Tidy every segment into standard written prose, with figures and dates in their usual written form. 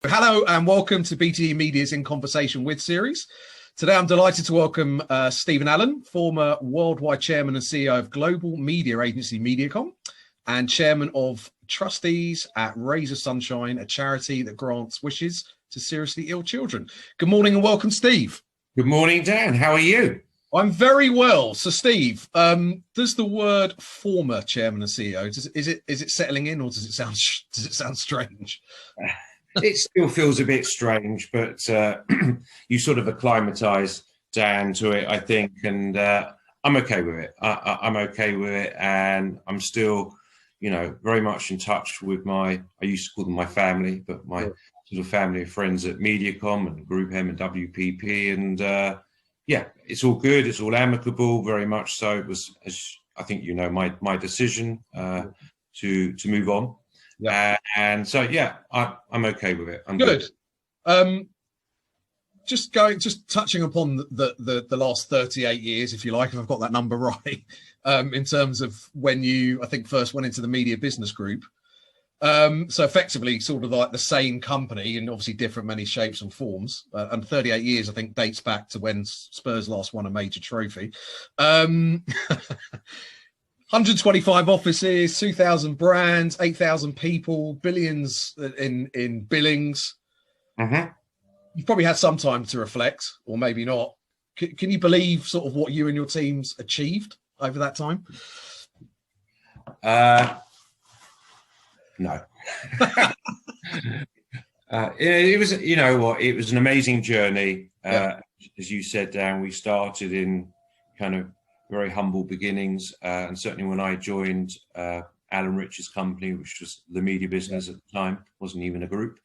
Hello and welcome to BTE Media's In Conversation With series. Today I'm delighted to welcome Stephen Allan, former worldwide chairman and CEO of global media agency Mediacom and chairman of trustees at Rays of Sunshine, a charity that grants wishes to seriously ill children. Good morning and welcome, Steve. Good morning, Dan. How are you? I'm very well. So, Steve, does the word former chairman and CEO, is it settling in, or does it sound strange? It still feels a bit strange, but you sort of acclimatise, Dan, to it, I think, and I'm okay with it. I'm okay with it, and I'm still, very much in touch with I used to call them my family, but my sort of family of friends at Mediacom and Group M and WPP, and yeah, it's all good. It's all amicable, very much so. It was, as I think my decision to move on. Yeah. And so, yeah, I'm okay with it. I'm good. Just touching upon the last 38 years, if you like, if I've got that number right, in terms of when you, I think, first went into the media business group. So effectively sort of like the same company and obviously different many shapes and forms. And 38 years, I think, dates back to when Spurs last won a major trophy. 125 offices, 2,000 brands, 8,000 people, billions in billings. Mm-hmm. You've probably had some time to reflect, or maybe not. Can you believe sort of what you and your teams achieved over that time? No. It was, it was an amazing journey. As you said, Dan, we started in kind of very humble beginnings, and certainly when I joined Allan Rich's company, which was the media business at the time, wasn't even a group.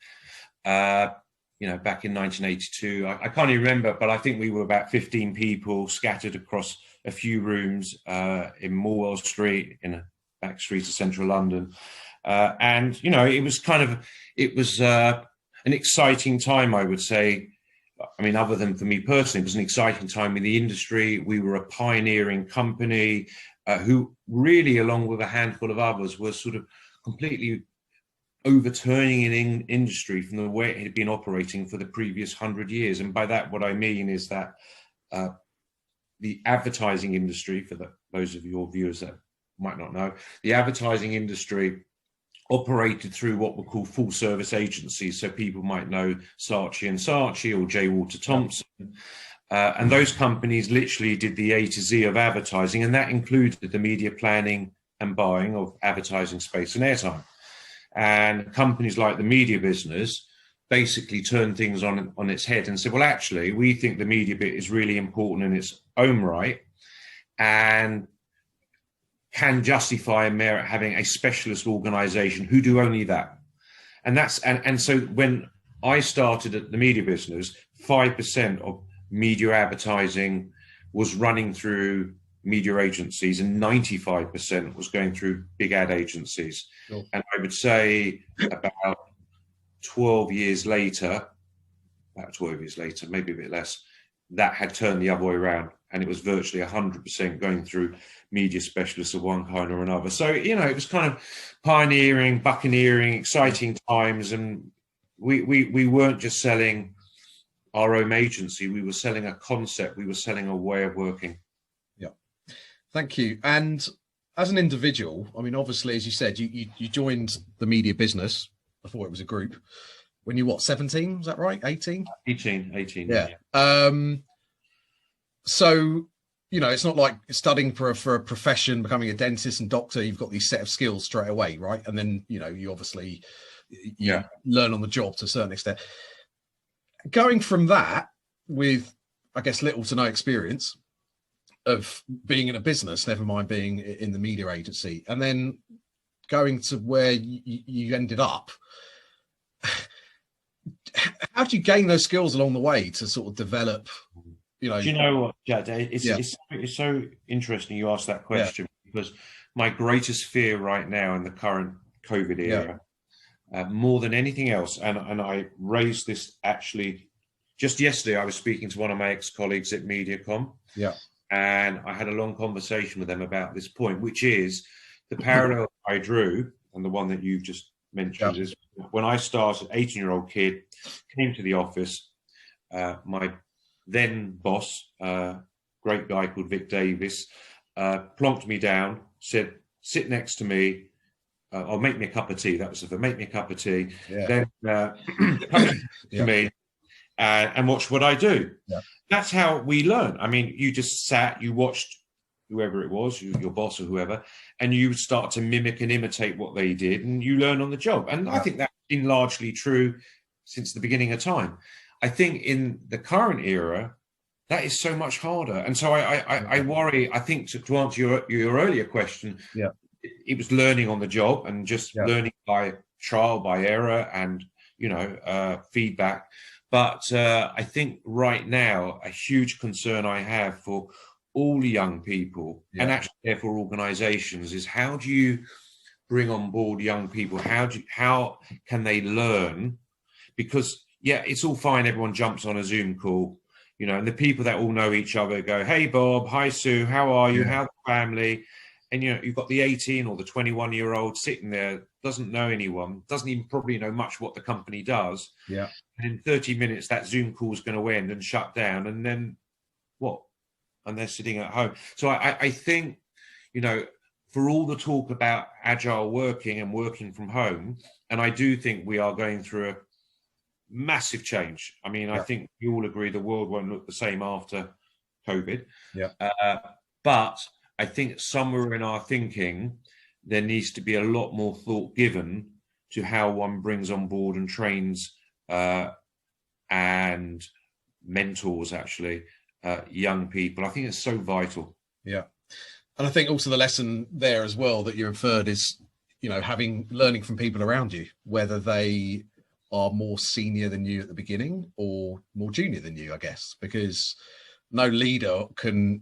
Back in 1982, I can't even remember, but I think we were about 15 people scattered across a few rooms in Morwell Street, in a back street of central London, and it was an exciting time, I would say. I mean, other than for me personally, it was an exciting time in the industry. We were a pioneering company who really, along with a handful of others, were sort of completely overturning an industry from the way it had been operating for the previous 100 years. And by that, what I mean is that the advertising industry, for those of your viewers that might not know, the advertising industry operated through what were called full service agencies. So people might know Saatchi and Saatchi or J. Walter Thompson. And those companies literally did the A to Z of advertising, and that included the media planning and buying of advertising space and airtime. And companies like the media business basically turned things on its head and said, well, actually, we think the media bit is really important in its own right, and can justify and merit having a specialist organization who do only that. And so when I started at the media business, 5% of media advertising was running through media agencies and 95% was going through big ad agencies. Sure. And I would say about 12 years later, maybe a bit less, that had turned the other way around, and it was virtually 100% going through media specialists of one kind or another. So, it was kind of pioneering, buccaneering, exciting times. And we weren't just selling our own agency. We were selling a concept. We were selling a way of working. Yeah. Thank you. And as an individual, I mean, obviously, as you said, you joined the media business before it was a group. When you, 17? Was that right? 18? 18. Yeah. So, it's not like studying for a profession, becoming a dentist and doctor. You've got these set of skills straight away, right? And then, you obviously learn on the job to a certain extent. Going from that with, I guess, little to no experience of being in a business, never mind being in the media agency, and then going to where you ended up, how do you gain those skills along the way to sort of develop? Do you know what, Jad? It's so interesting you asked that question, because my greatest fear right now in the current COVID era, more than anything else, and I raised this actually just yesterday. I was speaking to one of my ex-colleagues at Mediacom, and I had a long conversation with them about this point, which is the parallel I drew, and the one that you've just mentioned is when I started, 18-year-old kid, came to the office, my then boss, great guy called Vic Davis, plonked me down, said, sit next to me, I'll make me a cup of tea. That was the make me a cup of tea. Then come to me and watch what I do. That's how we learn. I mean, you just sat, you watched whoever it was, your boss or whoever, and you start to mimic and imitate what they did, and you learn on the job. And I think that's been largely true since the beginning of time. I think in the current era, that is so much harder. And so I worry, I think to answer your earlier question, it was learning on the job and just learning by trial, by error, and, feedback. But I think right now, a huge concern I have for all young people and actually therefore organizations is, how do you bring on board young people? How can they learn? Because it's all fine. Everyone jumps on a Zoom call, and the people that all know each other go, hey, Bob, hi, Sue, how are you? How's the family? And, you've got the 18 or the 21-year-old sitting there, doesn't know anyone, doesn't even probably know much what the company does. And in 30 minutes, that Zoom call is going to end and shut down. And then what? And they're sitting at home. So I think, for all the talk about agile working and working from home, and I do think we are going through a massive change. I mean, I think we all agree the world won't look the same after COVID. But I think somewhere in our thinking, there needs to be a lot more thought given to how one brings on board and trains and mentors, actually, young people. I think it's so vital. And I think also the lesson there as well that you inferred is, learning from people around you, whether they are more senior than you at the beginning or more junior than you, I guess, because no leader can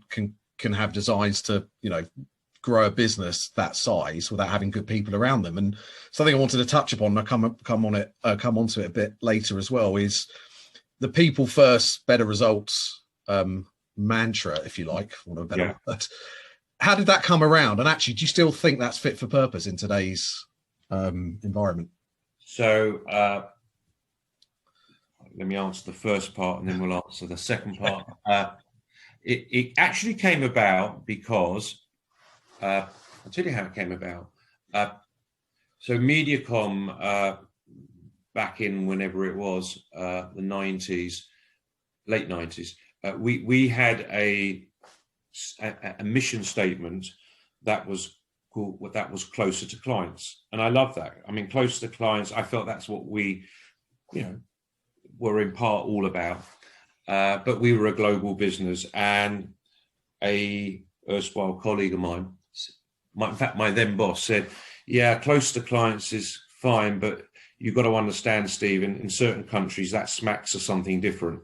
have designs to, grow a business that size without having good people around them. And something I wanted to touch upon, and I'll come onto it a bit later as well, is the people first, better results mantra, if you like, for a better word. How did that come around? And actually, do you still think that's fit for purpose in today's environment? So let me answer the first part, and then we'll answer the second part. It actually came about because I'll tell you how it came about. So Mediacom, back in whenever it was, the 90s, late 90s, we had a mission statement that was called, that was closer to clients, and I love that. I mean, closer to clients, I felt that's what we, were in part all about. But we were a global business, and a erstwhile colleague of mine, in fact, my then boss, said, yeah, close to clients is fine, but you've got to understand, Steve, in certain countries, that smacks of something different.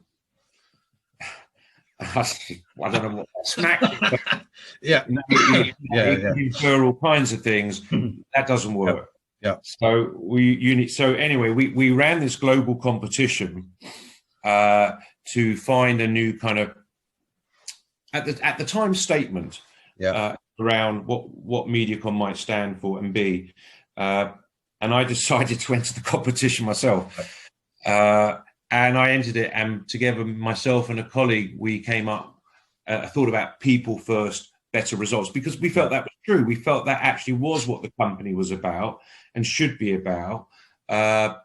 I don't know what that smacks. You infer all kinds of things. That doesn't work. So anyway, we ran this global competition to find a new kind of, at the time, statement around what Mediacom might stand for and be. And I decided to enter the competition myself. And I entered it, and together, myself and a colleague, we came up, thought about people first, better results, because we felt that was true. We felt that actually was what the company was about and should be about. And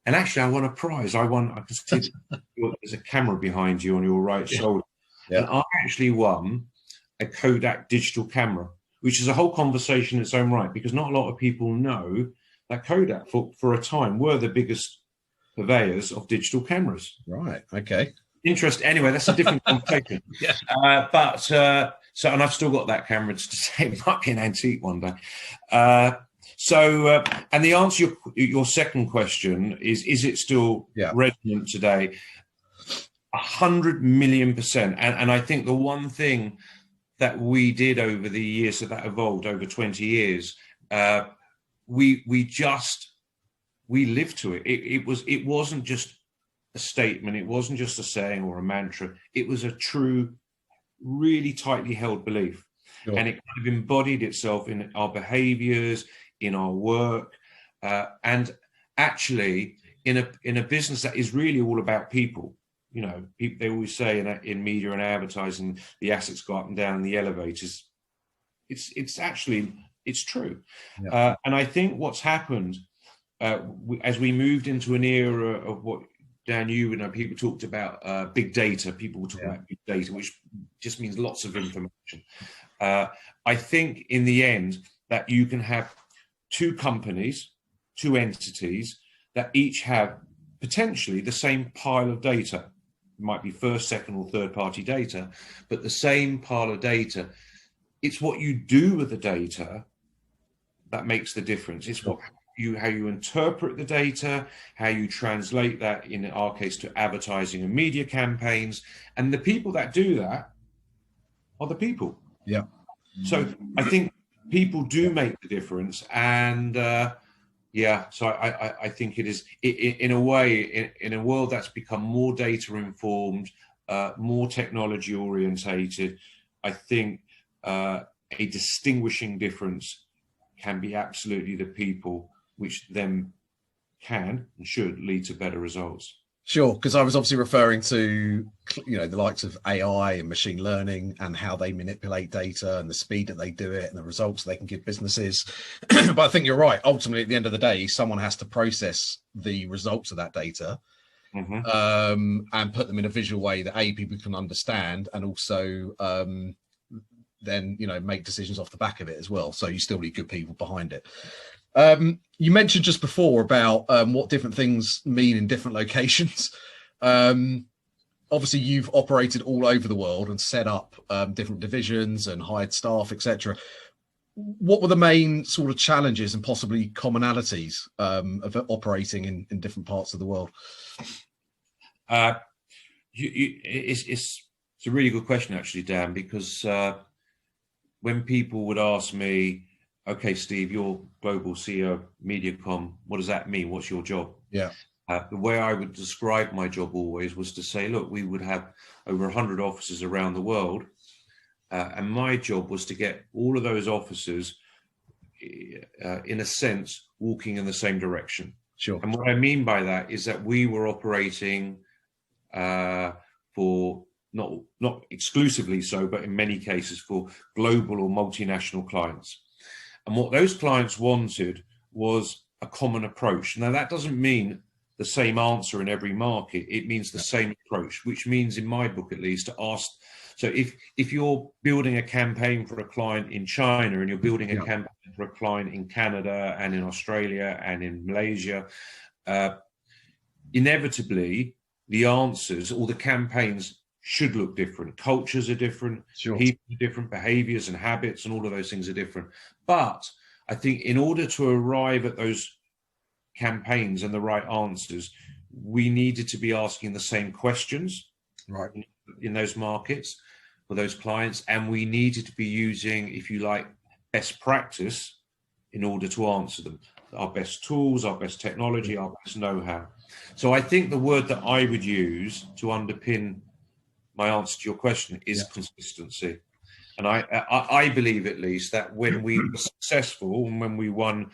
actually, I won a prize. I can see there's a camera behind you on your right shoulder. And I actually won a Kodak digital camera, which is a whole conversation in its own right, because not a lot of people know that Kodak, for a time, were the biggest purveyors of digital cameras. Right. Okay. Interest. Anyway, that's a different conversation. And I've still got that camera to say it might be an antique one day. And the answer to your second question is it still resonant today? 100 million %. And I think the one thing that we did over the years, so that evolved over 20 years, we lived to it. It wasn't just a statement. It wasn't just a saying or a mantra. It was a true, really tightly held belief. Sure. And it kind of embodied itself in our behaviors, in our work. And actually, in a business that is really all about people, they always say in media and advertising, the assets go up and down in the elevators. It's true. Yeah. And I think what's happened as we moved into an era of what, Dan, people talked about big data. People were talking about big data, which just means lots of information. I think in the end that you can have two companies, two entities that each have potentially the same pile of data. It might be first, second, or third party data, but the same pile of data. It's what you do with the data that makes the difference. It's how you interpret the data, how you translate that, in our case, to advertising and media campaigns. And the people that do that are the people. Yeah. So I think people do make the difference. And so I think it is, in a way, in a world that's become more data informed, more technology orientated, I think a distinguishing difference can be absolutely the people, which then can and should lead to better results. Sure, because I was obviously referring to, the likes of AI and machine learning and how they manipulate data and the speed that they do it and the results they can give businesses. But I think you're right. Ultimately, at the end of the day, someone has to process the results of that data and put them in a visual way that people can understand, and also then make decisions off the back of it as well. So you still need good people behind it. You mentioned just before about what different things mean in different locations. Obviously, you've operated all over the world and set up different divisions and hired staff, etc. What were the main sort of challenges and possibly commonalities of operating in different parts of the world? It's a really good question, actually, Dan, because when people would ask me, okay, Steve, you're global CEO of Mediacom, what does that mean? What's your job? Yeah. The way I would describe my job always was to say, look, we would have over 100 offices around the world. And my job was to get all of those offices, in a sense, walking in the same direction. Sure. And what I mean by that is that we were operating for not exclusively so, but in many cases for global or multinational clients. And what those clients wanted was a common approach. Now, that doesn't mean the same answer in every market. It means the same approach, which means, in my book at least, to ask. So if you're building a campaign for a client in China and you're building a campaign for a client in Canada and in Australia and in Malaysia, inevitably the answers or the campaigns should look different. Cultures are different, people are different, behaviors and habits and all of those things are different. But I think in order to arrive at those campaigns and the right answers, we needed to be asking the same questions in those markets for those clients. And we needed to be using, if you like, best practice in order to answer them. Our best tools, our best technology, our best know-how. So I think the word that I would use to underpin my answer to your question is consistency. And I believe, at least, that when we were successful and when we won,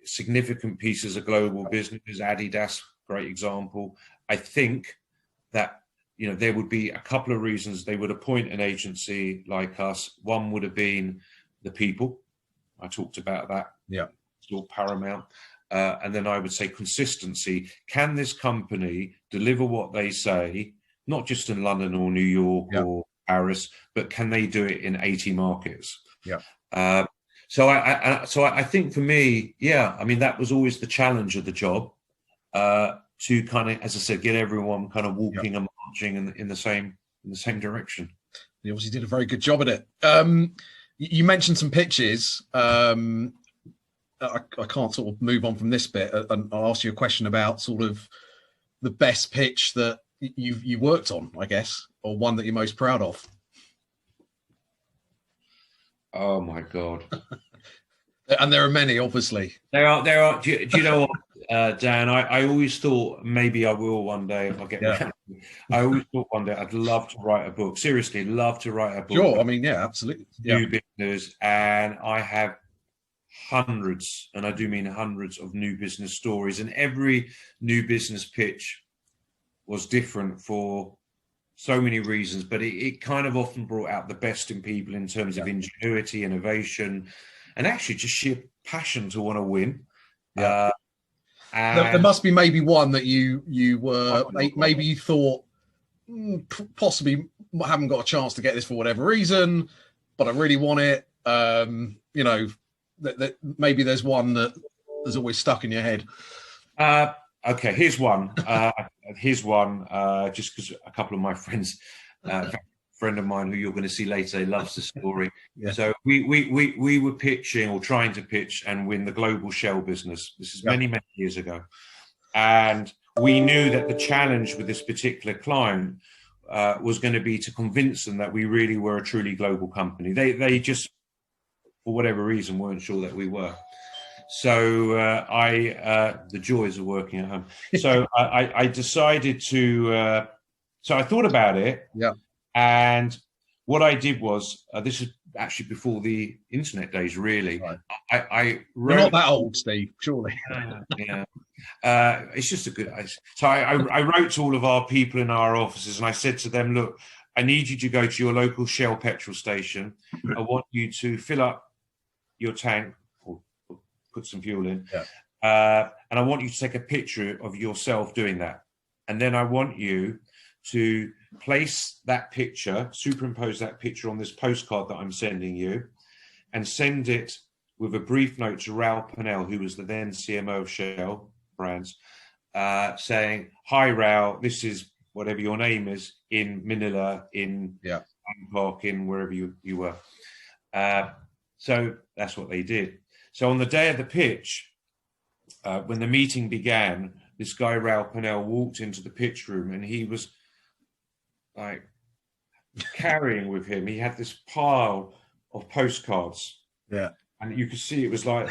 significant pieces of global business, Adidas, great example, I think that, there would be a couple of reasons they would appoint an agency like us. One would have been the people. I talked about that. Yeah. Still paramount. And then I would say consistency. Can this company deliver what they say, not just in London or New York or Paris, but can they do it in 80 markets? Yeah. So I think for me, that was always the challenge of the job, to kind of, as I said, get everyone kind of walking and marching in the same direction. You obviously did a very good job at it. You mentioned some pitches. I can't sort of move on from this bit, and I'll ask you a question about sort of the best pitch that you worked on, I guess, or one that you're most proud of. Oh my God. And there are many, obviously. There are. Do you know what, Dan? I always thought maybe I will one day if I get around. I always thought one day I'd love to write a book. Seriously, love to write a book. Sure. I mean, absolutely. New business, and I have hundreds, and I do mean hundreds, of new business stories, and every new business pitch was different for so many reasons, but it kind of often brought out the best in people in terms of ingenuity, innovation, and actually just sheer passion to want to win. Yeah. There must be maybe one that you were maybe you thought possibly haven't got a chance to get this for whatever reason, but I really want it. You know, that maybe there's one that is always stuck in your head. Okay, here's one. Just because a couple of my friends, a friend of mine who you're going to see later, he loves the story. Yeah. So we were pitching or trying to pitch and win the global shell business. This is many years ago, and we knew that the challenge with this particular client was going to be to convince them that we really were a truly global company. They just, for whatever reason, weren't sure that we were. So the joys of working at home. So I decided to. So I thought about it. Yeah. And what I did was, this is actually before the internet days, really. Right. I wrote. You're not that old, Steve, surely. Yeah. It's just a good. So I wrote to all of our people in our offices, and I said to them, "Look, I need you to go to your local Shell petrol station. I want you to fill up your tank, or put some fuel in, and I want you to take a picture of yourself doing that. And then I want you to place that picture, superimpose that picture on this postcard that I'm sending you, and send it with a brief note to Raoul Pennell, who was the then CMO of Shell Brands, saying, 'Hi, Raoul, this is whatever your name is in Manila, in Bangkok, in wherever you were.' So that's what they did. So on the day of the pitch, when the meeting began, this guy, Raoul Pennell, walked into the pitch room, and he was like carrying with him. He had this pile of postcards. Yeah. And you could see it was like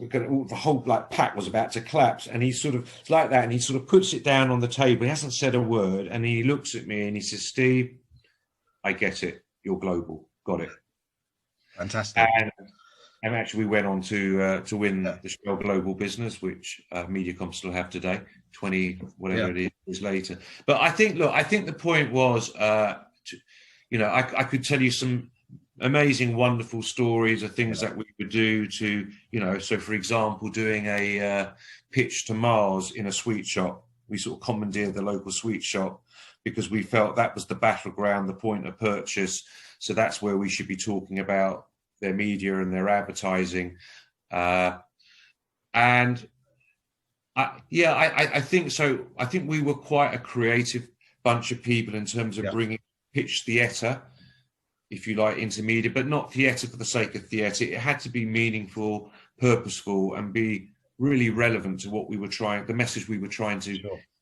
the whole like pack was about to collapse. And he sort of, it's like that. And he sort of puts it down on the table. He hasn't said a word. And he looks at me and he says, 'Steve, I get it. You're global. Got it.' Fantastic. And actually, we went on to win the Shell Global business, which Mediacom still have today, 20 whatever it is later. But I think, look, I think the point was, I could tell you some amazing, wonderful stories of things that we would do to, so for example, doing a pitch to Mars in a sweet shop. We sort of commandeered the local sweet shop because we felt that was the battleground, the point of purchase. So that's where we should be talking about their media and their advertising. I think so. I think we were quite a creative bunch of people in terms of bringing pitch theatre, if you like, into media, but not theatre for the sake of theatre. It had to be meaningful, purposeful, and be really relevant to what we were trying, the message we were trying to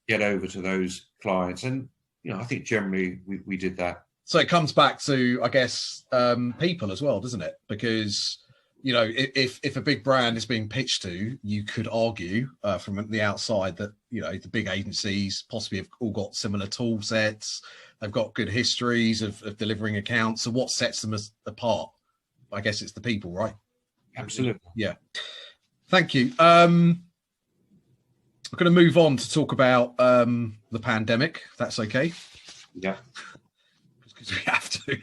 get over to those clients. And, I think generally we did that. So it comes back to, I guess, people as well, doesn't it? Because, if a big brand is being pitched to, you could argue from the outside that, the big agencies possibly have all got similar tool sets. They've got good histories of delivering accounts. So what sets them apart? I guess it's the people, right? Absolutely. Yeah. Thank you. I'm going to move on to talk about the pandemic, if that's okay. Yeah. Because we have to.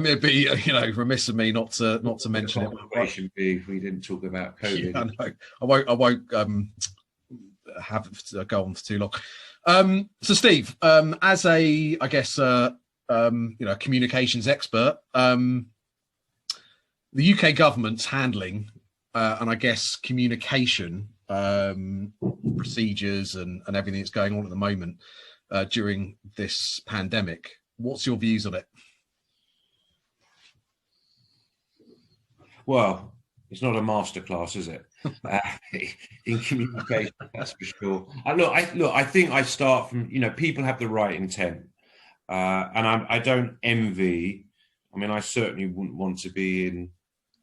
It'd be, remiss of me not to mention it. Would be if we didn't talk about COVID. Yeah, I won't have it go on for too long. So, Steve, as a, I guess, communications expert, the UK government's handling, and I guess communication procedures and everything that's going on at the moment. During this pandemic, what's your views on it? Well, it's not a masterclass, is it? In communication, that's for sure. I think I start from, people have the right intent, and I don't envy. I mean, I certainly wouldn't want to be in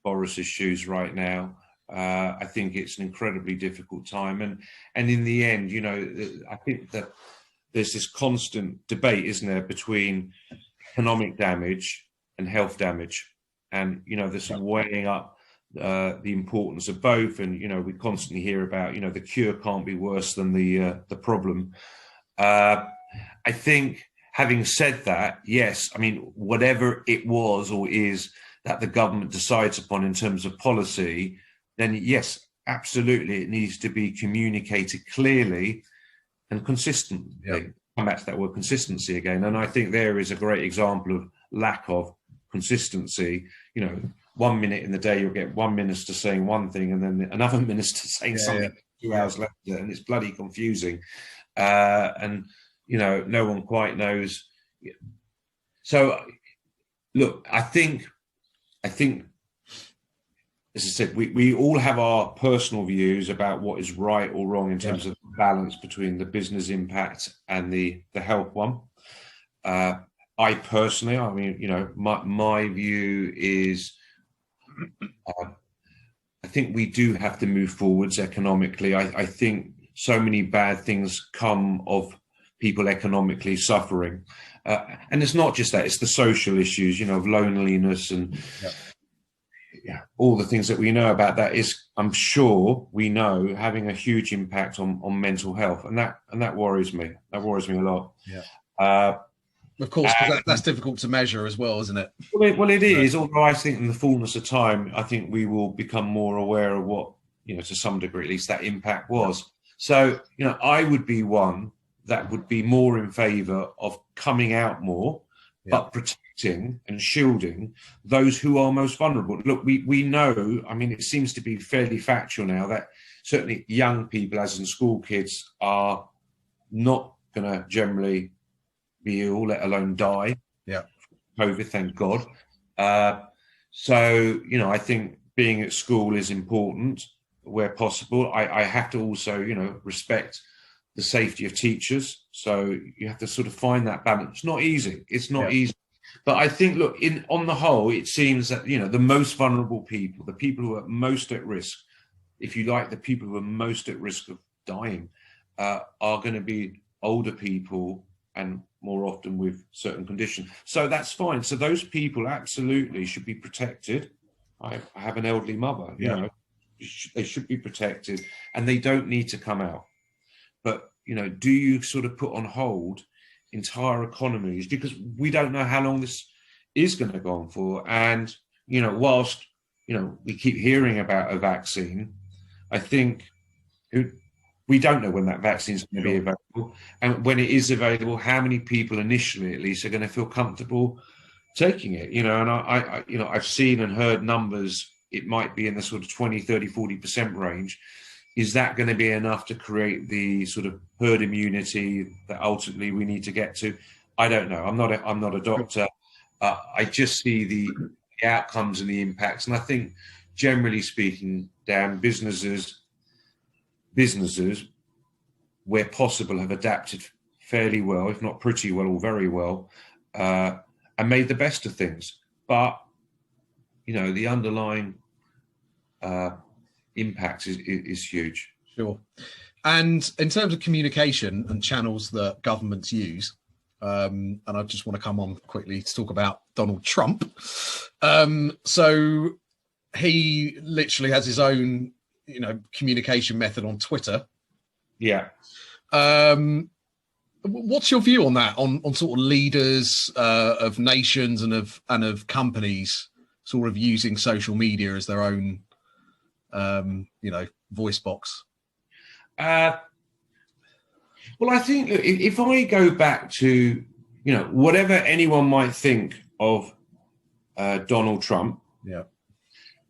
Boris's shoes right now. I think it's an incredibly difficult time, and in the end, I think that there's this constant debate, isn't there, between economic damage and health damage. and this weighing up the importance of both. And we constantly hear about the cure can't be worse than the problem. I think, having said that, yes, I mean, whatever it was or is that the government decides upon in terms of policy, then yes, absolutely, it needs to be communicated clearly and consistently. Yep. Come back to that word consistency again. And I think there is a great example of lack of consistency. 1 minute in the day, you'll get one minister saying one thing and then another minister saying something 2 hours later, and it's bloody confusing. And no one quite knows. So, look, I think, as I said, we all have our personal views about what is right or wrong in terms of the balance between the business impact and the health one. I personally, I mean, my view is, I think we do have to move forwards economically. I think so many bad things come of people economically suffering. And it's not just that, it's the social issues, of loneliness and all the things that we know about that is, I'm sure we know, having a huge impact on mental health. And that worries me. That worries me a lot. Yeah. Of course, because that's difficult to measure as well, isn't it? Well, it is. Although I think in the fullness of time, I think we will become more aware of what, to some degree at least, that impact was. So, I would be one that would be more in favour of coming out more, but protecting and shielding those who are most vulnerable. Look, we know, I mean, it seems to be fairly factual now that certainly young people, as in school kids, are not going to generally be ill, let alone die. Yeah. COVID, thank God. So, I think being at school is important where possible. I have to also, respect the safety of teachers. So you have to sort of find that balance. It's not easy. It's not easy. But I think, look, on the whole, it seems that, the most vulnerable people, the people who are most at risk, if you like, the people who are most at risk of dying, are going to be older people and more often with certain conditions. So that's fine. So those people absolutely should be protected. I have an elderly mother, they should be protected and they don't need to come out. But, do you sort of put on hold entire economies? Because we don't know how long this is going to go on for. And, whilst, we keep hearing about a vaccine, I think we don't know when that vaccine is going to be available. And when it is available, how many people initially, at least, are going to feel comfortable taking it? And I've seen and heard numbers, it might be in the sort of 20, 30, 40% range. Is that going to be enough to create the sort of herd immunity that ultimately we need to get to? I don't know. I'm not a doctor. I just see the outcomes and the impacts. And I think, generally speaking, Dan, businesses, where possible, have adapted fairly well, if not pretty well or very well, and made the best of things. But, the underlying impact is huge. Sure. And in terms of communication and channels that governments use, and I just want to come on quickly to talk about Donald Trump. So he literally has his own, communication method on Twitter. Yeah. What's your view on that, on sort of leaders of nations and of companies sort of using social media as their own, voice box? Well, I think if I go back to, whatever anyone might think of Donald Trump,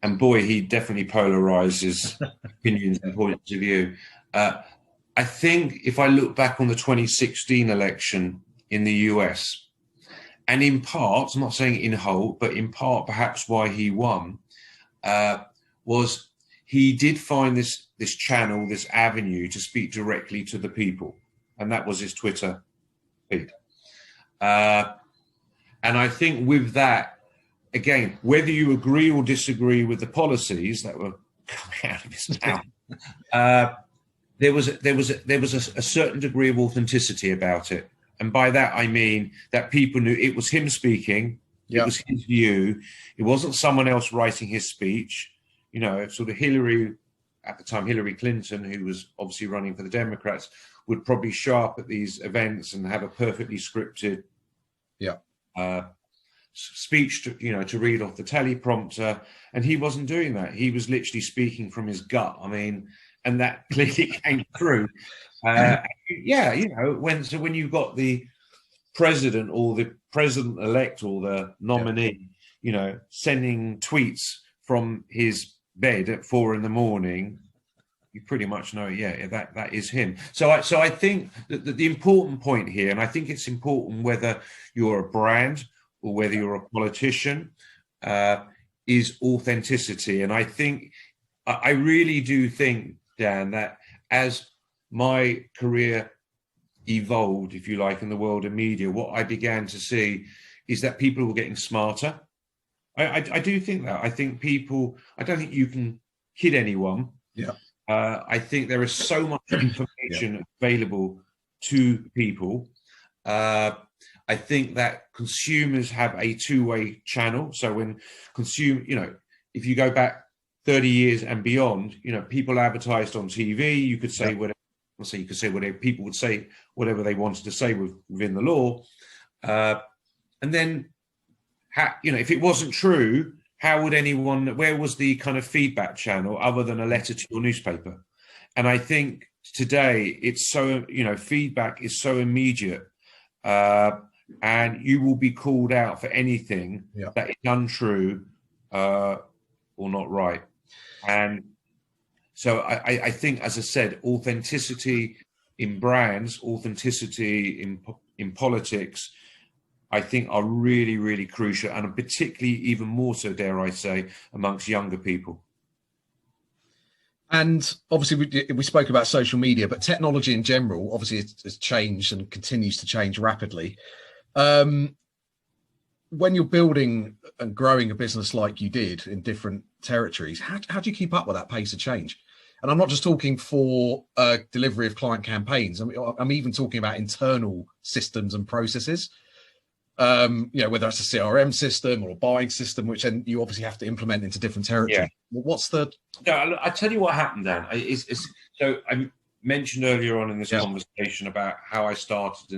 and boy, he definitely polarizes opinions and points of view. I think if I look back on the 2016 election in the US, and in part, I'm not saying in whole, but in part perhaps why he won, was he did find this channel, this avenue to speak directly to the people. And that was his Twitter feed. And I think with that, again, whether you agree or disagree with the policies that were coming out of his mouth, there was a certain degree of authenticity about it. And by that, I mean that people knew it was him speaking It was his view. It wasn't someone else writing his speech. You know, sort of Hillary, at the time, Hillary Clinton, who was obviously running for the Democrats, would probably show up at these events and have a perfectly scripted speech to read off the teleprompter, and he wasn't doing that. He was literally speaking from his gut. I mean, and that clearly came through. When you've got the president or the president-elect or the nominee, sending tweets from his bed at 4 a.m, you pretty much know, that is him. So I think that the important point here, and I think it's important whether you're a brand or whether you're a politician, is authenticity. And I really do think, Dan, that as my career evolved, if you like, in the world of media, what I began to see is that people were getting smarter. I do think that. I don't think you can kid anyone. I think there is so much information available to people. I think that consumers have a two-way channel. So when if you go back 30 years and beyond, people advertised on TV. You could say whatever. You could say whatever people would say, whatever they wanted to say within the law. And then, if it wasn't true, how would anyone? Where was the kind of feedback channel other than a letter to your newspaper? And I think today it's so feedback is so immediate. And you will be called out for anything that is untrue or not right. And so I think, as I said, authenticity in brands, authenticity in politics, I think are really, really crucial, and particularly even more so, dare I say, amongst younger people. And obviously, we spoke about social media, but technology in general, obviously, has changed and continues to change rapidly. When you're building and growing a business like you did in different territories, how do you keep up with that pace of change? And I'm not just talking for delivery of client campaigns. I'm even talking about internal systems and processes. Whether that's a CRM system or a buying system, which then you obviously have to implement into different territories. What's the? I tell you what happened, Dan. So I mentioned earlier on in this conversation about how I started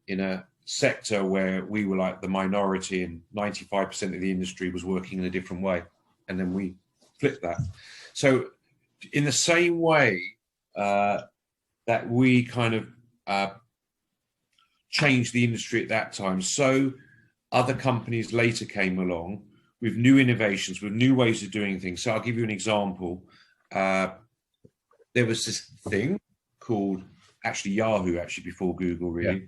in a sector where we were like the minority, and 95% of the industry was working in a different way, and then we flipped that. So in the same way that we kind of changed the industry at that time, so other companies later came along with new innovations, with new ways of doing things. So I'll give you an example. There was this thing called Yahoo, before Google, really.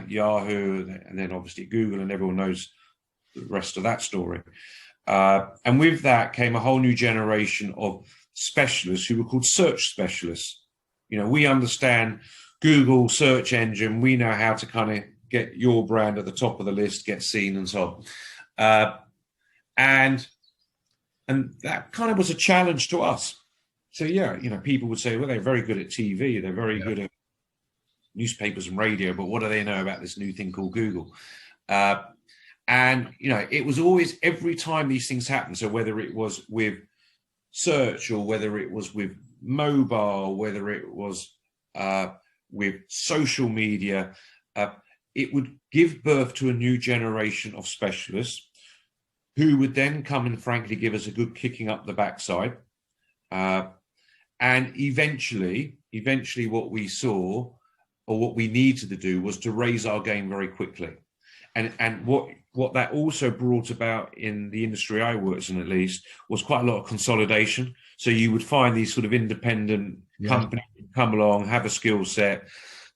Yahoo, and then obviously Google, and everyone knows the rest of that story. And with that came a whole new generation of specialists who were called search specialists. We understand Google search engine. We know how to kind of get your brand at the top of the list, get seen, and so on. And that kind of was a challenge to us. So people would say, well, they're very good at TV, they're very good at newspapers and radio, but what do they know about this new thing called Google? And it was always, every time these things happened, so whether it was with search or whether it was with mobile, whether it was with social media, it would give birth to a new generation of specialists who would then come and frankly give us a good kicking up the backside. And eventually what we saw, or what we needed to do, was to raise our game very quickly. And what that also brought about in the industry I worked in, at least, was quite a lot of consolidation. So you would find these sort of independent companies come along, have a skill set.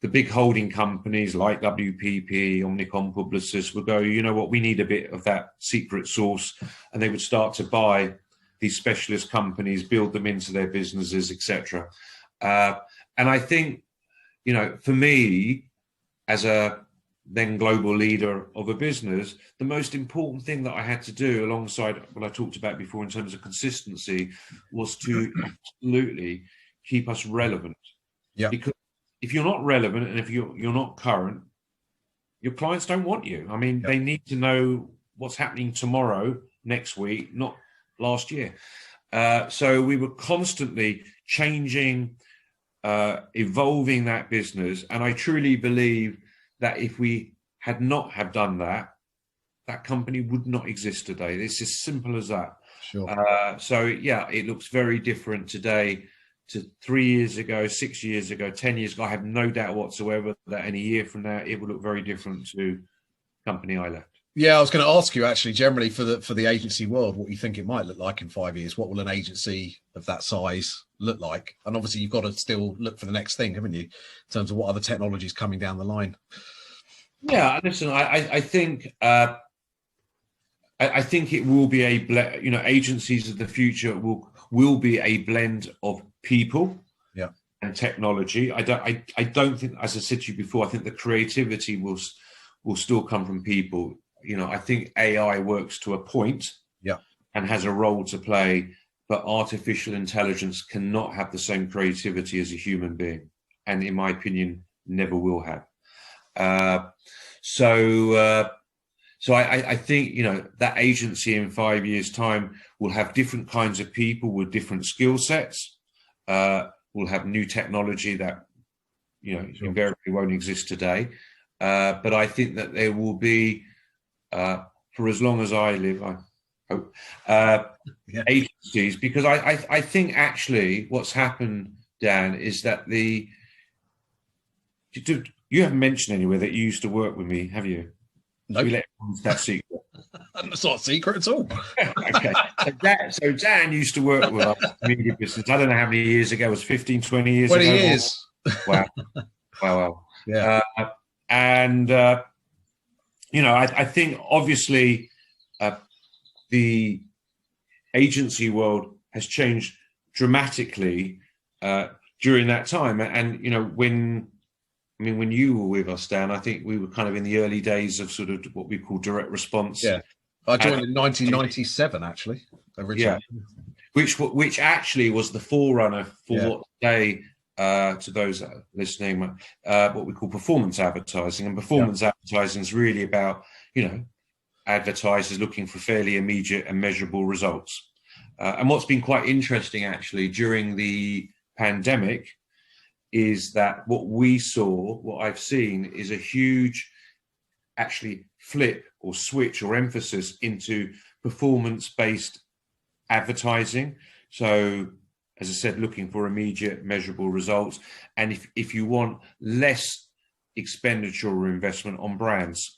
The big holding companies like WPP, Omnicom, Publicis would go, you know what, we need a bit of that secret sauce. And they would start to buy these specialist companies, build them into their businesses, etc. And I think, for me, as a then global leader of a business, the most important thing that I had to do, alongside what I talked about before in terms of consistency, was to absolutely keep us relevant. Because if you're not relevant and if you're not current, your clients don't want you. I mean, they need to know what's happening tomorrow, next week, not last year. So we were constantly changing, evolving that business. And I truly believe that if we had not have done that, that company would not exist today. It's as simple as that. Sure. So yeah, it looks very different today to 3 years ago, 6 years ago, 10 years ago. I have no doubt whatsoever that in a year from now, it will look very different to the company I left. Yeah, I was going to ask you actually, generally for the agency world, what you think it might look like in 5 years. What will an agency of that size look like? And obviously, you've got to still look for the next thing, haven't you, in terms of what other technologies coming down the line? Yeah, listen, I think I think it will be agencies of the future will be a blend of people, yeah, and technology. I don't think, as I said to you before, I think the creativity will still come from people. I think AI works to a point, yeah, and has a role to play, but artificial intelligence cannot have the same creativity as a human being, and in my opinion, never will have. So I think, that agency in 5 years' time will have different kinds of people with different skill sets. Will have new technology that, sure, invariably won't exist today. But I think that there will be, for as long as I live, I hope, yeah, agencies, because I think actually what's happened, Dan, is that you haven't mentioned anywhere that you used to work with me, have you? No, nope. That secret. It's not a secret at all. Okay. So Dan used to work with us in media business. I don't know how many years ago. It was 15, 20 years 20 ago. years. Wow. Wow. Yeah. I think obviously the agency world has changed dramatically during that time. And, when you were with us, Dan, I think we were kind of in the early days of sort of what we call direct response. Yeah, I joined in 1997, actually. Originally. Yeah, which actually was the forerunner for today, to those listening, what we call performance advertising. And performance advertising is really about, advertisers looking for fairly immediate and measurable results. And what's been quite interesting, actually, during the pandemic, is that what I've seen is a huge actually flip or switch or emphasis into performance-based advertising. So, as I said, looking for immediate measurable results. And if you want less expenditure or investment on brands.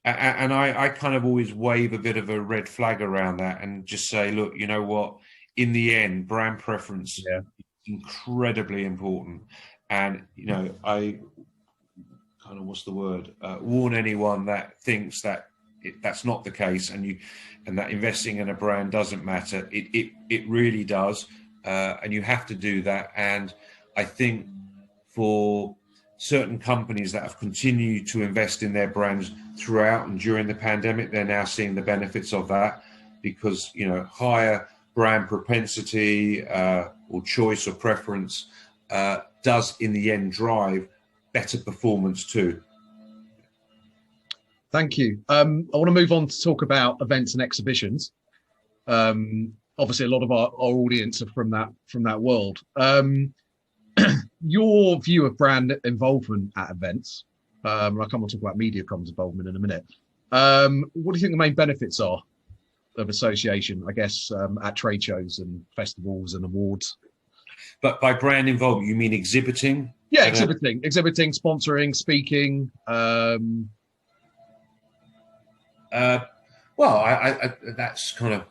And I kind of always wave a bit of a red flag around that and just say, look, you know what, in the end, brand preference, incredibly important. And I kind of, what's the word, warn anyone that thinks that that's not the case, and that investing in a brand doesn't matter. It really does, and you have to do that. And I think for certain companies that have continued to invest in their brands throughout and during the pandemic, they're now seeing the benefits of that, because higher brand propensity or choice or preference does in the end drive better performance too. Thank you. I want to move on to talk about events and exhibitions. Obviously, a lot of our audience are from that world. Your view of brand involvement at events, and I'll come on to talk about Mediacom's involvement in a minute. What do you think the main benefits are of association, I guess, at trade shows and festivals and awards? But by brand involvement, you mean exhibiting? Yeah, exhibiting, sponsoring, speaking. Well, I that's kind of.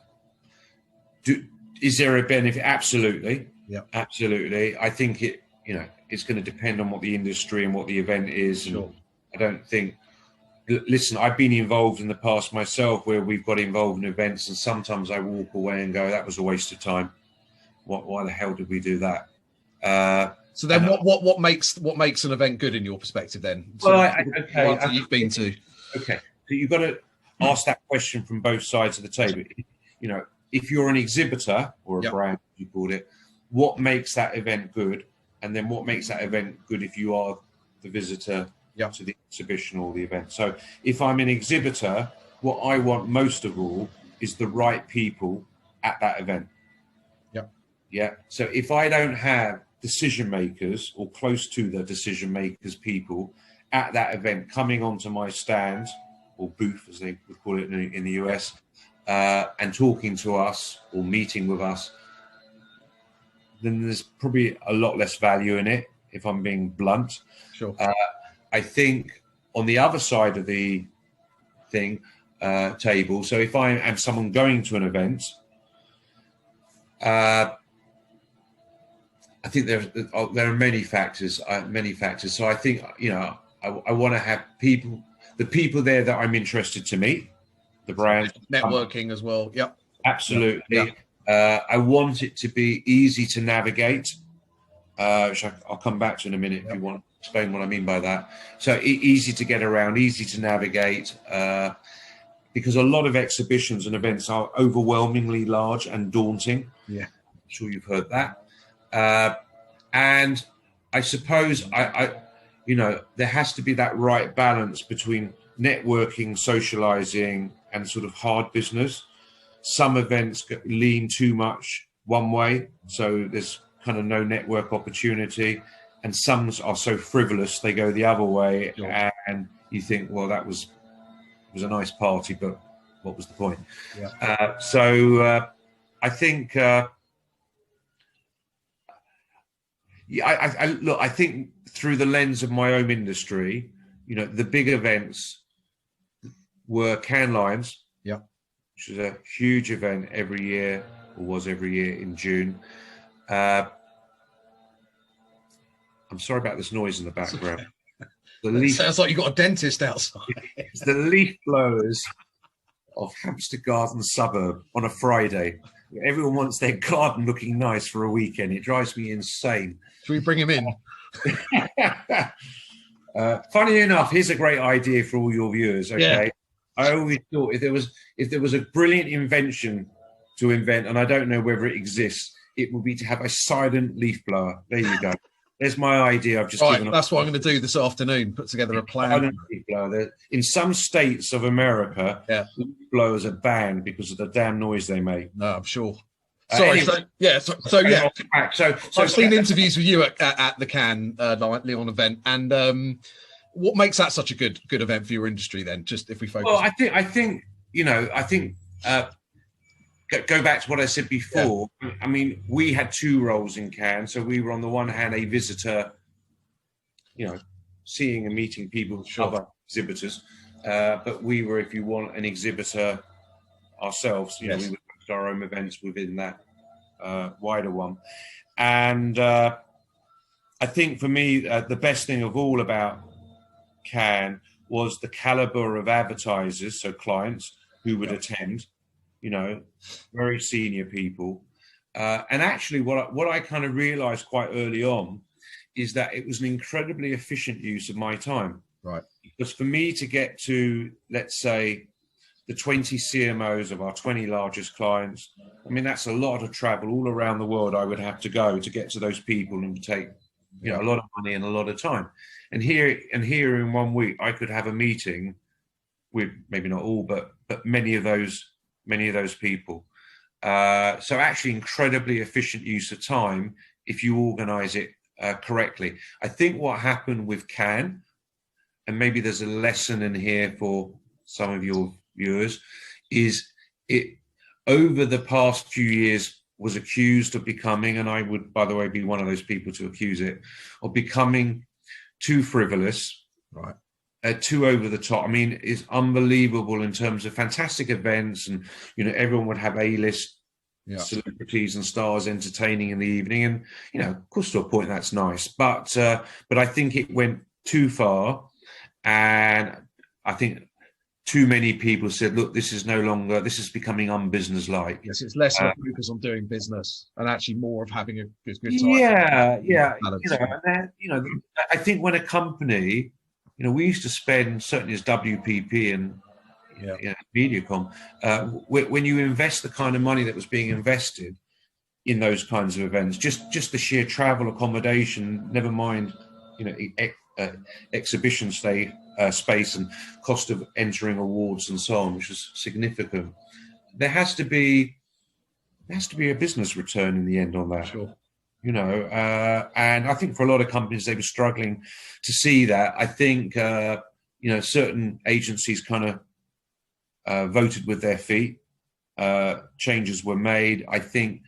Is there a benefit? Absolutely. Yeah. Absolutely. I think it's going to depend on what the industry and what the event is. Sure. And I don't think. Listen, I've been involved in the past myself where we've got involved in events, and sometimes I walk away and go, "That was a waste of time. Why the hell did we do that?" So then, what makes an event good in your perspective? Then, well, you've been to. Okay, so you've got to ask that question from both sides of the table. If you're an exhibitor or a brand, you called it, what makes that event good, and then what makes that event good if you are the visitor to the exhibition or the event. So, if I'm an exhibitor, what I want most of all is the right people at that event. Yeah. So if I don't have decision makers or close to the decision makers people at that event coming onto my stand or booth, as they would call it in the US, and talking to us or meeting with us, then there's probably a lot less value in it, if I'm being blunt. Sure. I think on the other side of the table, so if I am someone going to an event, I think there are many factors. So I think, I want to have the people there that I'm interested to meet, the brand. Networking as well. Yep. Absolutely. Yep. I want it to be easy to navigate, which I'll come back to in a minute if you want to explain what I mean by that. So easy to get around, easy to navigate, because a lot of exhibitions and events are overwhelmingly large and daunting. Yeah. I'm sure you've heard that. And I suppose there has to be that right balance between networking, socializing, and sort of hard business. Some events lean too much one way, so there's kind of no network opportunity, and some are so frivolous they go the other way. Sure. And you think, well, it was a nice party, but what was the point? Yeah. I think. I think through the lens of my own industry, the big events were Cannes Lions, which is a huge event every year, or was every year in June. I'm sorry about this noise in the background. Sounds like you've got a dentist outside. It's the leaf blowers of Hampstead Garden suburb on a Friday. Everyone wants their garden looking nice for a weekend. It drives me insane. Should we bring him in? Funny enough, here's a great idea for all your viewers. Okay, yeah. I always thought if there was a brilliant invention to invent, and I don't know whether it exists, it would be to have a silent leaf blower. There you go. There's my idea. I've just given that's what I'm going to do this afternoon. Put together a plan. In some states of America, leaf blowers are banned because of the damn noise they make. No, I'm sure. Sorry. Anyway, so I've seen interviews with you at the Cannes Leon event, and what makes that such a good event for your industry? Then, just if we focus. Well, I think go back to what I said before. Yeah. I mean, we had two roles in Cannes. So we were on the one hand a visitor, seeing and meeting people, other exhibitors. But we were, if you want, an exhibitor ourselves. We would host our own events within that wider one. And I think for me, the best thing of all about Cannes was the caliber of advertisers, so clients who would attend. Very senior people. And actually what I kind of realized quite early on is that it was an incredibly efficient use of my time. Right. Because for me to get to, let's say, the 20 CMOs of our 20 largest clients, I mean, that's a lot of travel all around the world I would have to go to get to those people and take, a lot of money and a lot of time. And here in 1 week, I could have a meeting with maybe not all, but many of those people. So actually incredibly efficient use of time if you organize it correctly. I think what happened with Cannes, and maybe there's a lesson in here for some of your viewers, is it over the past few years was accused of becoming, and I would, by the way, be one of those people to accuse it, of becoming too frivolous. Right. Too over the top. I mean, it's unbelievable in terms of fantastic events, and everyone would have A-list celebrities and stars entertaining in the evening, and of course, to a point that's nice. But I think it went too far, and I think too many people said, "Look, this is becoming unbusinesslike." Yes, it's less of a focus on doing business and actually more of having a good time. Yeah. I think when a company. We used to spend, certainly as WPP and Mediacom, when you invest the kind of money that was being invested in those kinds of events, just the sheer travel, accommodation, never mind, exhibition space and cost of entering awards and so on, which was significant. There has to be a business return in the end on that. Sure. You know, and I think for a lot of companies, they were struggling to see that. I think, you know, certain agencies kind of voted with their feet. Changes were made. I think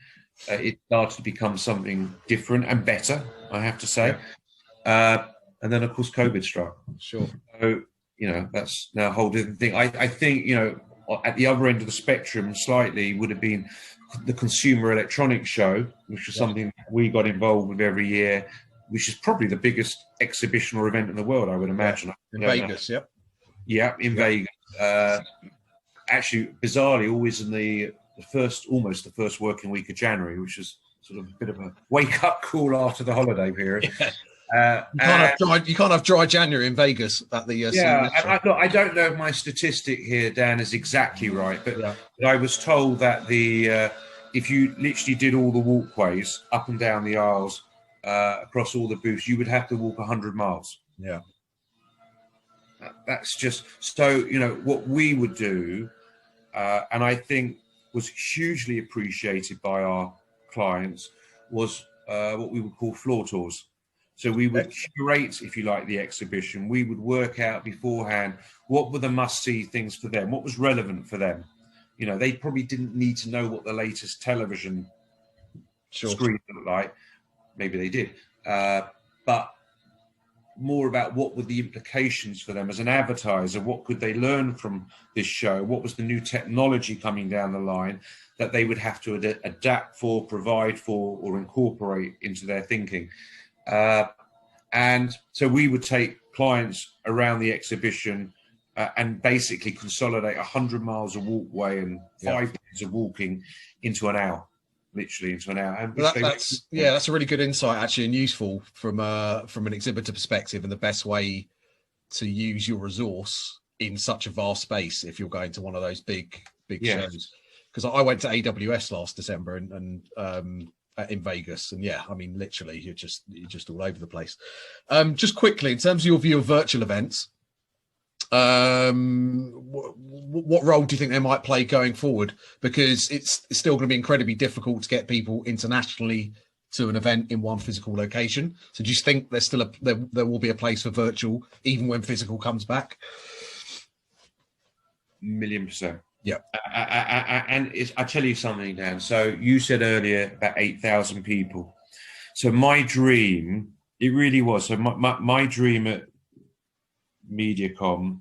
it started to become something different and better, I have to say. Yeah. And then, of course, COVID struck. Sure. So, you know, that's now a whole different thing. I think, you know, at the other end of the spectrum slightly would have been the Consumer Electronics Show, which was something we got involved with every year, which is probably the biggest exhibition or event in the world, I would imagine. In Vegas, Vegas. Actually, bizarrely, always in the almost the first working week of January, which is sort of a bit of a wake-up call after the holiday period. You can't have dry January in Vegas at the I don't know if my statistic here, Dan, is exactly right, but I was told that if you literally did all the walkways up and down the aisles across all the booths, you would have to walk 100 miles. Yeah, that's just so. You know what we would do, and I think was hugely appreciated by our clients was what we would call floor tours. So we would curate, if you like, the exhibition. We would work out beforehand what were the must-see things for them, what was relevant for them. You know, they probably didn't need to know what the latest television screen looked like. Maybe they did. But more about what were the implications for them as an advertiser. What could they learn from this show? What was the new technology coming down the line that they would have to adapt for, provide for, or incorporate into their thinking? And so we would take clients around the exhibition and basically consolidate 100 miles of walkway and 5 minutes of walking into an hour, literally into an hour. And that's a really good insight, actually, and useful from an exhibitor perspective, and the best way to use your resource in such a vast space if you're going to one of those big shows. Because I went to AWS last December and in Vegas, and I mean, literally, you're just all over the place. Just quickly, in terms of your view of virtual events, what role do you think they might play going forward? Because it's still going to be incredibly difficult to get people internationally to an event in one physical location. So do you think there's still there will be a place for virtual even when physical comes back? 1,000,000%. Yeah. And I tell you something, Dan. So you said earlier about 8,000 people. So my dream, it really was. So my dream at Mediacom,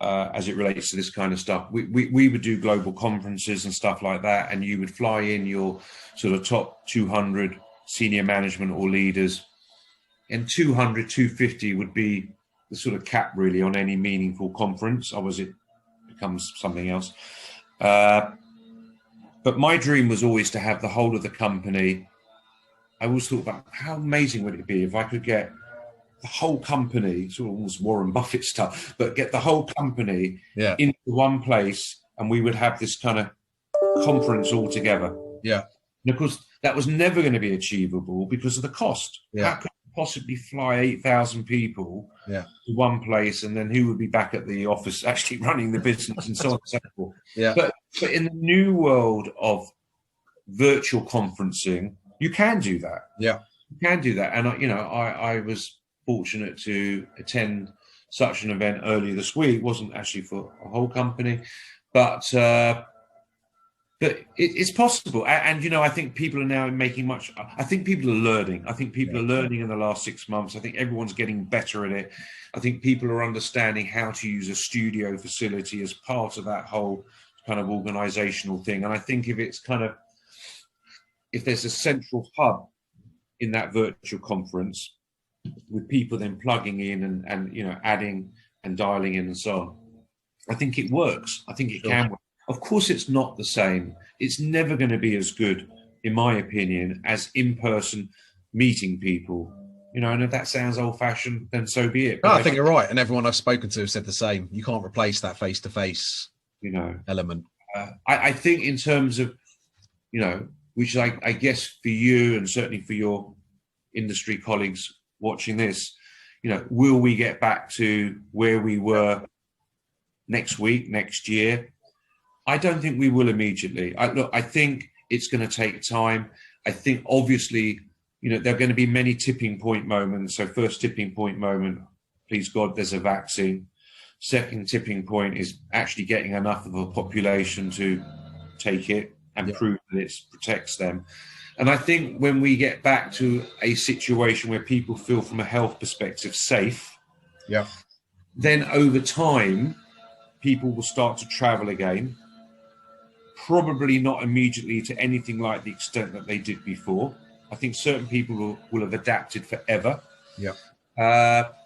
as it relates to this kind of stuff, we would do global conferences and stuff like that. And you would fly in your sort of top 200 senior management or leaders, and 200, 250 would be the sort of cap really on any meaningful conference. Obviously, becomes something else. But my dream was always to have the whole of the company. I always thought about how amazing would it be if I could get the whole company, sort of almost Warren Buffett stuff, but get the whole company into one place, and we would have this kind of conference all together. Yeah. And of course, that was never going to be achievable because of the cost. Yeah. How could you possibly fly 8,000 people to one place, and then who would be back at the office actually running the business and so on and so forth? Yeah. But in the new world of virtual conferencing, you can do that. Yeah. You can do that. And, I was fortunate to attend such an event earlier this week. It wasn't actually for a whole company, but it's possible. And I think people are now making I think people are learning. I think people are learning in the last 6 months. I think everyone's getting better at it. I think people are understanding how to use a studio facility as part of that whole kind of organizational thing. And I think if there's a central hub in that virtual conference with people then plugging in and adding and dialing in and so on, I think it works. I think it can work. Of course, it's not the same. It's never going to be as good, in my opinion, as in-person meeting people. And if that sounds old-fashioned, then so be it. No, I think you're right. And everyone I've spoken to said the same. You can't replace that face-to-face element. I think in terms of, which I guess for you and certainly for your industry colleagues watching this, will we get back to where we were next week, next year? I don't think we will immediately. I think it's going to take time. I think obviously, there are going to be many tipping point moments. So first tipping point moment, please God, there's a vaccine. Second tipping point is actually getting enough of a population to take it and prove that it protects them. And I think when we get back to a situation where people feel from a health perspective safe, then over time, people will start to travel again. Probably not immediately to anything like the extent that they did before. I think certain people will have adapted forever. But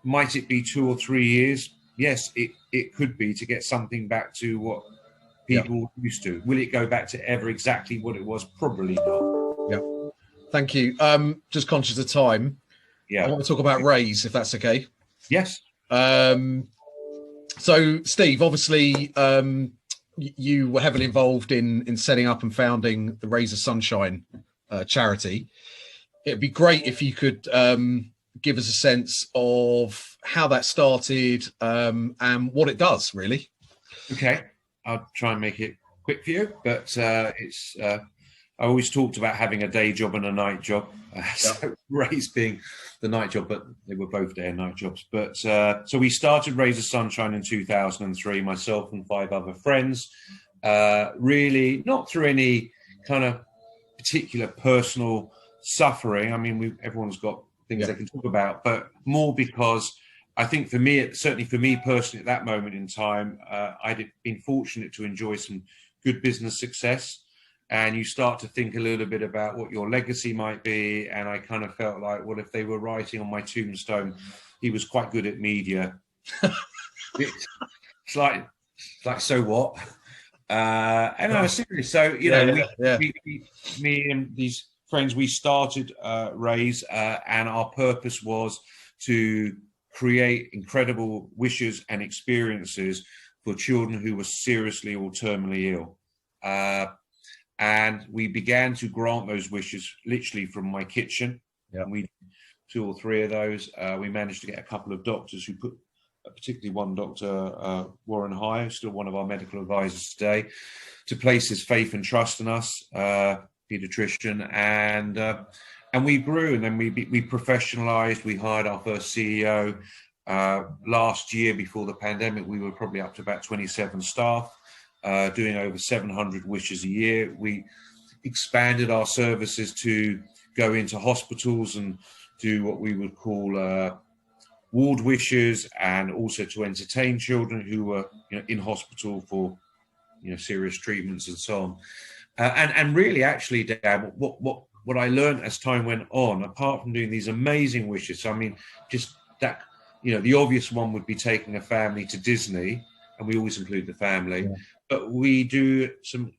might it be 2 or 3 years? Yes, it could be, to get something back to what people used to. Will it go back to ever exactly what it was? Probably not. Thank you. Just conscious of time. I want to talk about Raise, if that's okay. Yes. So, Steve, obviously, you were heavily involved in setting up and founding the Raise of Sunshine charity. It'd be great if you could give us a sense of how that started and what it does, really. Okay, I'll try and make it quick for you, but I always talked about having a day job and a night job. So Raise being the night job, but they were both day and night jobs. But so we started Raise of Sunshine in 2003, myself and 5 other friends. Really not through any kind of particular personal suffering. I mean, everyone's got things they can talk about, but more because I think for me, certainly for me personally, at that moment in time, I'd been fortunate to enjoy some good business success. And you start to think a little bit about what your legacy might be. And I kind of felt like, well, if they were writing on my tombstone, he was quite good at media. It's like, so what? And I was serious. So, me and these friends, we started Raise, and our purpose was to create incredible wishes and experiences for children who were seriously or terminally ill. And we began to grant those wishes literally from my kitchen. And we did 2 or 3 of those. We managed to get a couple of doctors who put, particularly one doctor, Warren High, still one of our medical advisors today, to place his faith and trust in us, pediatrician. And we grew, and then we professionalized. We hired our first CEO. Last year, before the pandemic, we were probably up to about 27 staff. Doing over 700 wishes a year. We expanded our services to go into hospitals and do what we would call ward wishes, and also to entertain children who were in hospital for serious treatments and so on. And really, actually, Dad, what I learned as time went on, apart from doing these amazing wishes, I mean, just that, the obvious one would be taking a family to Disney, and we always include the family. But we do some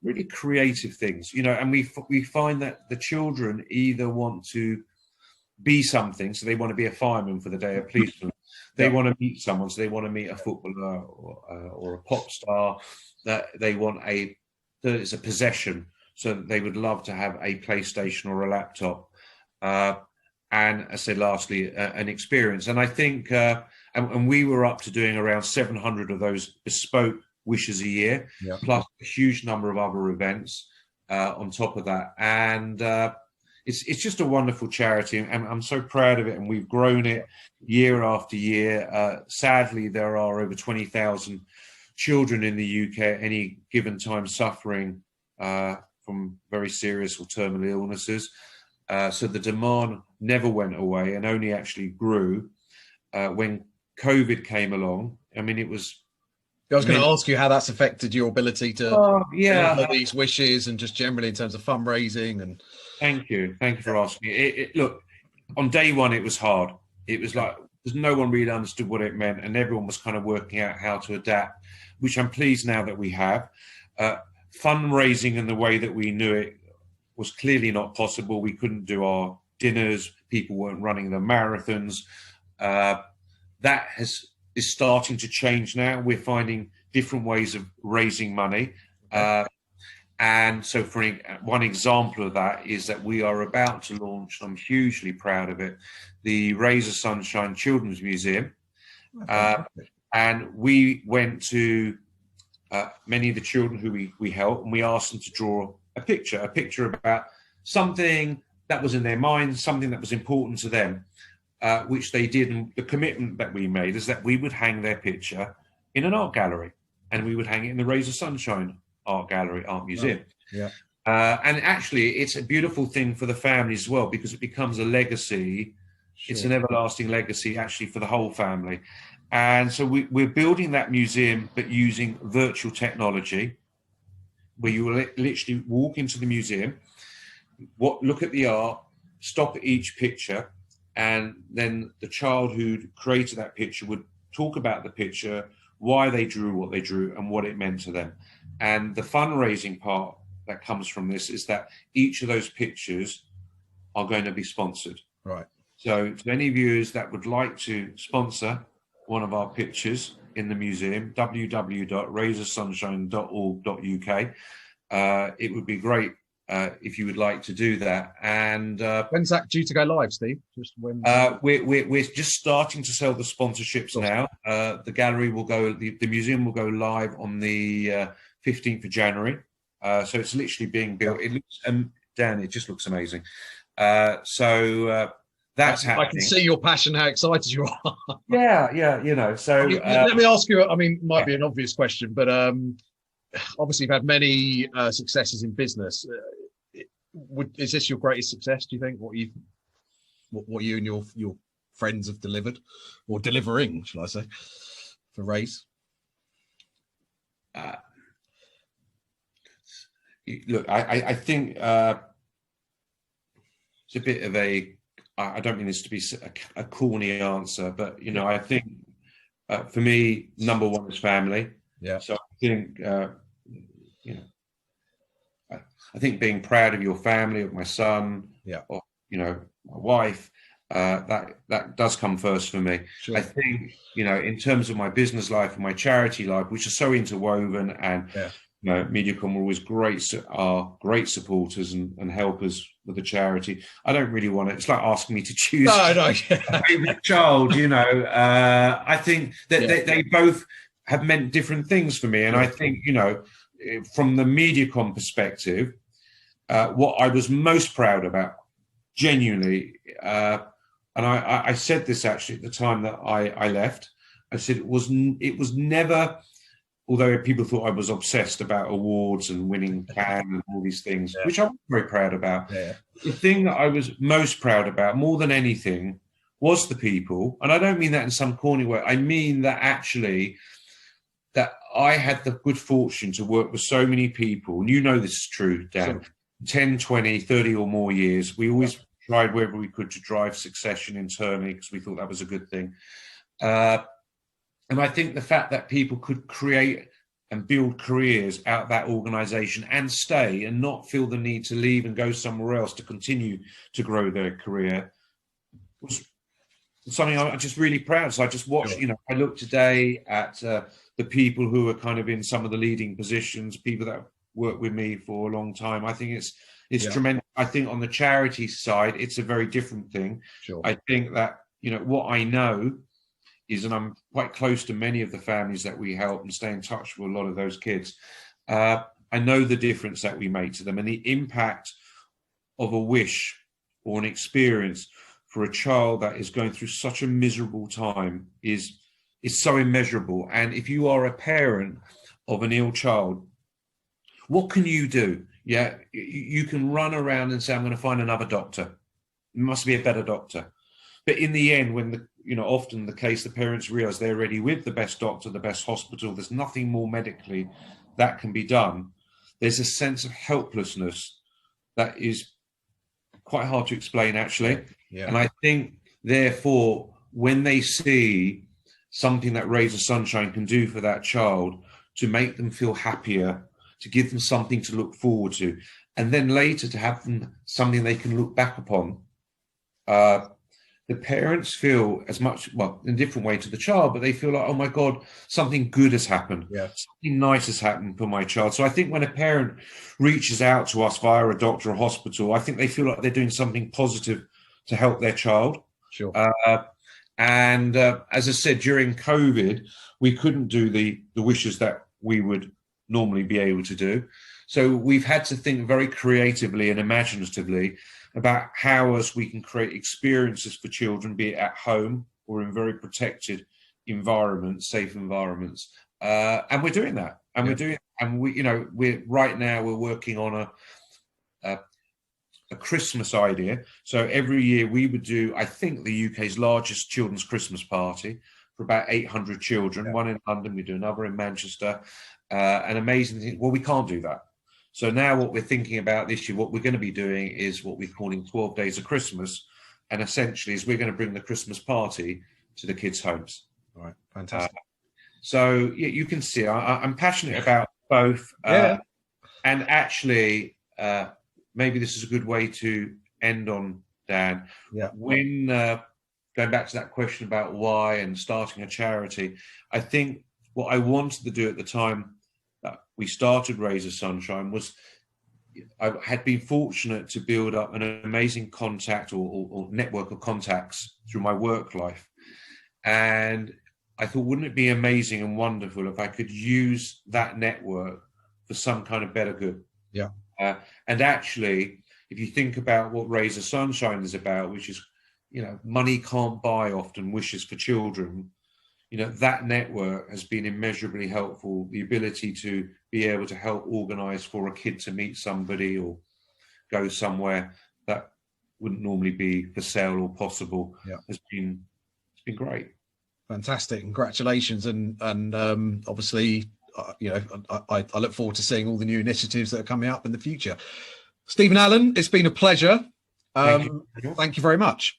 really creative things, and we find that the children either want to be something, so they want to be a fireman for the day, a policeman. They want to meet someone, so they want to meet a footballer or a pop star. That they want it's a possession, so they would love to have a PlayStation or a laptop. And I say, lastly, an experience. And I think, and we were up to doing around 700 of those bespoke wishes a year, plus a huge number of other events on top of that. And it's just a wonderful charity, and I'm so proud of it. And we've grown it year after year. Sadly, there are over 20,000 children in the UK at any given time suffering from very serious or terminal illnesses. So the demand never went away and only actually grew. When COVID came along, I mean, I was going to ask you how that's affected your ability to fulfill these wishes, and just generally in terms of fundraising. And thank you for asking. Look, on day one, it was hard. It was like no one really understood what it meant, and everyone was kind of working out how to adapt, which I'm pleased now that we have. Fundraising in the way that we knew it was clearly not possible. We couldn't do our dinners. People weren't running the marathons. That is starting to change now. We're finding different ways of raising money. And so for one example of that is that we are about to launch, I'm hugely proud of it, the Razor Sunshine Children's Museum. And we went to many of the children who we help, and we asked them to draw a picture about something that was in their minds, something that was important to them, which they did. And the commitment that we made is that we would hang their picture in an art gallery, and we would hang it in the Razor Sunshine Art Museum. Yeah. And actually, it's a beautiful thing for the families as well, because it becomes a legacy. Sure. It's an everlasting legacy, actually, for the whole family. And so we're building that museum, but using virtual technology, where you will literally walk into the museum, look at the art, stop at each picture, and then the child who created that picture would talk about the picture, why they drew what they drew, and what it meant to them. And the fundraising part that comes from this is that each of those pictures are going to be sponsored. Right. So to any viewers that would like to sponsor one of our pictures in the museum, www.razorsunshine.org.uk, it would be great if you would like to do that. And when's that due to go live, Steve? Just when? We're just starting to sell the sponsorships now. The gallery will go, the museum will go live on the 15th of January. So it's literally being built. It looks, Dan, it just looks amazing. That's happening. I can see your passion, how excited you are. Yeah, you know. So let me ask you. I mean, might be an obvious question, but obviously you've had many successes in business. Is this your greatest success? Do you think what you and your friends have delivered, or delivering, shall I say, for Raise? Look, I think it's a bit of a. I don't mean this to be a corny answer, but you know, I think for me, number one is family. Yeah. So I think you know, I think being proud of your family, of my son, or you know, my wife, that does come first for me. Sure. I think, you know, in terms of my business life and my charity life, which are so interwoven, and you know, Mediacom are always great supporters and helpers with the charity. I don't really want it. It's like asking me to choose a favorite child. You know, I think that they both have meant different things for me, and I think, you know, from the Mediacom perspective, what I was most proud about, genuinely, and I said this actually at the time that I left. I said it was never. Although people thought I was obsessed about awards and winning Cannes and all these things, which I'm very proud about. Yeah. The thing that I was most proud about, more than anything, was the people. And I don't mean that in some corny way. I mean that actually, that I had the good fortune to work with so many people. And you know this is true, Dan. Sure. 10, 20, 30 or more years. We always tried wherever we could to drive succession internally, because we thought that was a good thing. And I think the fact that people could create and build careers out of that organization and stay and not feel the need to leave and go somewhere else to continue to grow their career was something I'm just really proud. So I just watched, you know, I look today at the people who are kind of in some of the leading positions, people that worked with me for a long time. I think it's tremendous. I think on the charity side, it's a very different thing. Sure. I think that, you know, what I know is, and I'm quite close to many of the families that we help and stay in touch with a lot of those kids. I know the difference that we make to them, and the impact of a wish or an experience for a child that is going through such a miserable time is so immeasurable. And if you are a parent of an ill child, what can you do? Yeah, you can run around and say, I'm going to find another doctor. It must be a better doctor. But in the end, when often the case, the parents realize they're already with the best doctor, the best hospital, there's nothing more medically that can be done. There's a sense of helplessness that is quite hard to explain, actually. Yeah. And I think, therefore, when they see something that Razor Sunshine can do for that child to make them feel happier, to give them something to look forward to, and then later to have them something they can look back upon, the parents feel as much, well, in a different way to the child, but they feel like, oh my God, something good has happened. Yeah. Something nice has happened for my child. So I think when a parent reaches out to us via a doctor or hospital, I think they feel like they're doing something positive to help their child. Sure. And as I said, during COVID, we couldn't do the wishes that we would normally be able to do. So we've had to think very creatively and imaginatively about how else we can create experiences for children, be it at home or in very protected environments, safe environments. And we're doing that. And we're right now we're working on a Christmas idea. So every year we would do, I think, the UK's largest children's Christmas party for about 800 children. One in London, we do another in Manchester. An amazing thing. Well, we can't do that. So now what we're thinking about this year, what we're going to be doing is what we're calling 12 Days of Christmas. And essentially is we're going to bring the Christmas party to the kids' homes. All right, fantastic. So yeah, you can see I'm passionate about both. And actually, maybe this is a good way to end on, Dan. Yeah. When going back to that question about why and starting a charity, I think what I wanted to do at the time that we started Razor Sunshine was I had been fortunate to build up an amazing contact or network of contacts through my work life. And I thought, wouldn't it be amazing and wonderful if I could use that network for some kind of better good? Yeah. And actually, if you think about what Razor Sunshine is about, which is, money can't buy often wishes for children, that network has been immeasurably helpful. The ability to be able to help organise for a kid to meet somebody or go somewhere that wouldn't normally be for sale or possible has been great. Fantastic. Congratulations. And obviously, I look forward to seeing all the new initiatives that are coming up in the future. Stephen Allan, it's been a pleasure. Thank you very much.